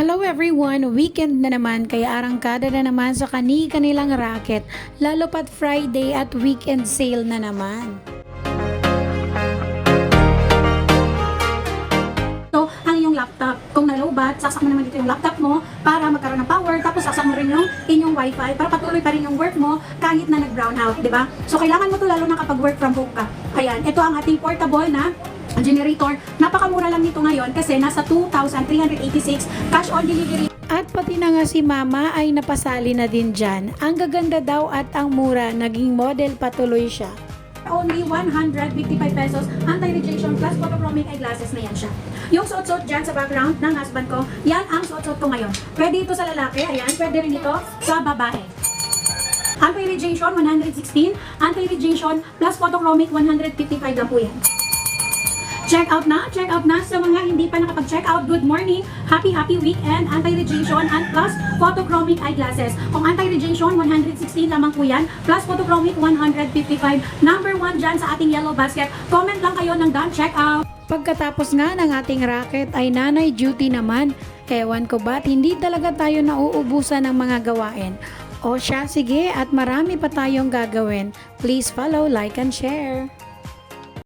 Hello everyone! Weekend na naman kaya arangkada na naman sa kanilang racket lalo pat Friday at weekend sale na naman. So, ang iyong laptop, kung nalobat, saksak mo naman dito yung laptop mo para magkaroon ng power, tapos saksak mo rin yung inyong wifi para patuloy pa rin yung work mo kahit na nag-brown out, di ba? So, kailangan mo to lalo na kapag work from home ka. Ayan, ito ang ating portable na generator. Napakamura lang nito ngayon kasi nasa 2,386 cash on delivery. At pati na nga si Mama ay napasali na din dyan. Ang gaganda daw at ang mura, naging model patuloy siya. Only 155 pesos, anti-radiation plus photochromic eyeglasses na yan siya. Yung suot-suot dyan sa background ng husband ko, yan ang suot-suot ko ngayon. Pwede ito sa lalaki, ayan, pwede rin ito sa babae. Anti-radiation 116, anti-radiation plus photochromic 155 lang po yan. Check out na sa mga hindi pa nakapag-check out. Good morning, happy weekend, anti-radiation and plus photochromic eyeglasses. Kung anti-radiation 116 lamang po yan, plus photochromic 155. Number 1 dyan sa ating yellow basket. Comment lang kayo ng done check out. Pagkatapos nga ng ating racket ay nanay duty naman. Ewan ko ba't hindi talaga tayo nauubusan ng mga gawain. O siya, sige, at marami pa tayong gagawin. Please follow, like, and share.